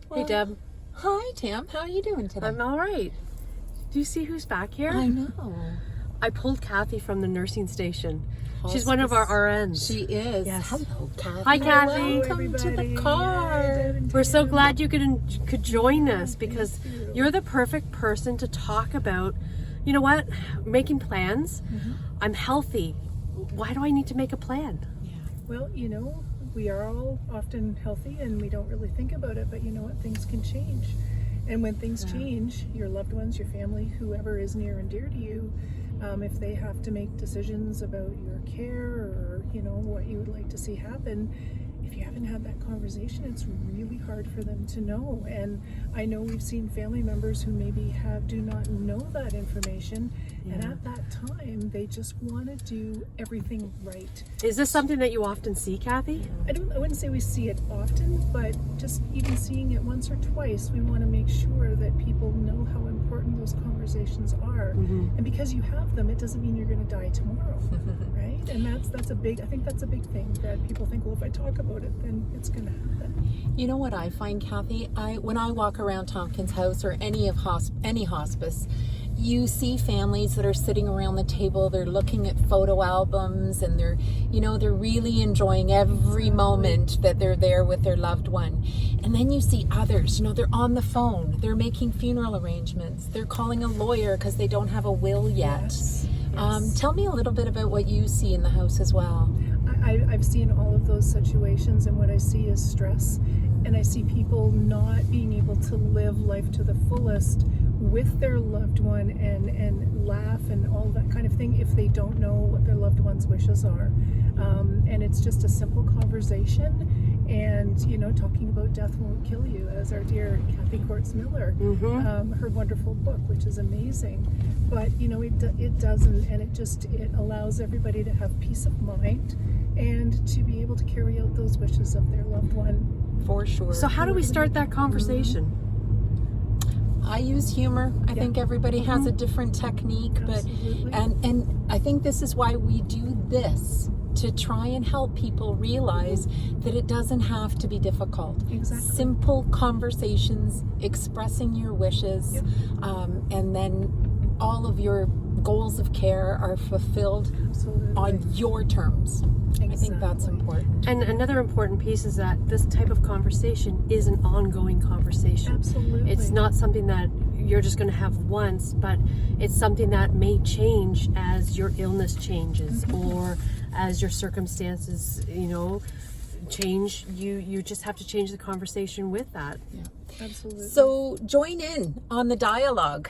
Well, hey, Deb. Hi, Tam. How are you doing today? I'm all right. Do you see who's back here? I know. I pulled Cathy from the nursing station. Hospice. She's one of our RNs. She is. Yes. Hello, Cathy. Hi, Cathy. Welcome to the car. We're so glad you could join us because you're the perfect person to talk about, you know what, making plans. I'm healthy. Why do I need to make a plan? Yeah. Well, you know, we are all often healthy and we don't really think about it, but you know what, things can change. And when things change, your loved ones, your family, whoever is near and dear to you, if they have to make decisions about your care or, you know, what you would like to see happen, if you haven't had that conversation, it's really hard for them to know. And I know we've seen family members who maybe do not know that information, and at that time, they just want to do everything right. Is this something that you often see, Cathy? I wouldn't say we see it often, but just even seeing it once or twice, we want to make sure that people know how important those conversations are. And because you have them, it doesn't mean you're going to die tomorrow, right? And that's a big, I think that's a big thing that people think, well, if I talk about it, then it's going to happen. You know what I find, Cathy? When I walk around Tompkins House or any hospice, you see families that are sitting around the table, they're looking at photo albums and they're really enjoying every moment that they're there with their loved one. And then you see others, they're on the phone, they're making funeral arrangements, they're calling a lawyer because they don't have a will yet. Yes. Tell me a little bit about what you see in the house as well. I've seen all of those situations, and what I see is stress, and I see people not being able to live life to the fullest with their loved one and laugh and all that kind of thing if they don't know what their loved one's wishes are. And it's just a simple conversation, and talking about death won't kill you, as our dear Kathy Miller, her wonderful book, which is amazing. But it doesn't, and it allows everybody to have peace of mind and to be able to carry out those wishes of their loved one. For sure. So how do we start that conversation? I use humor. I think everybody has a different technique, but and I think this is why we do this, to try and help people realize that it doesn't have to be difficult. Exactly. Simple conversations, expressing your wishes, and then all of your goals of care are fulfilled on your terms. I think that's important. And another important piece is that this type of conversation is an ongoing conversation. Absolutely. It's not something that you're just going to have once, but it's something that may change as your illness changes or as your circumstances, change. You just have to change the conversation with that. Yeah, absolutely. So join in on the dialogue.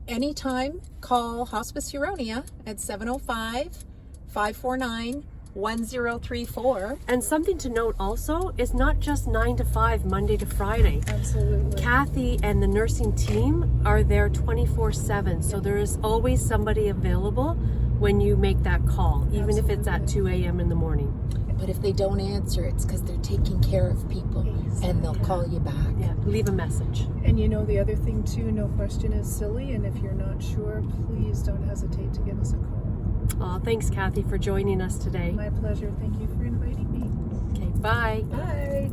Anytime, call Hospice Huronia at 705-549-1034. And something to note also is not just 9 to 5, Monday to Friday. Absolutely. Kathy and the nursing team are there 24/7. So there is always somebody available when you make that call, even if it's at 2 a.m. in the morning. But if they don't answer, it's because they're taking care of people and they'll call you back. Yeah, leave a message. And the other thing too, no question is silly, and if you're not sure, please don't hesitate to give us a call. Thanks, Kathy, for joining us today. My pleasure. Thank you for inviting me. Okay, bye. Bye.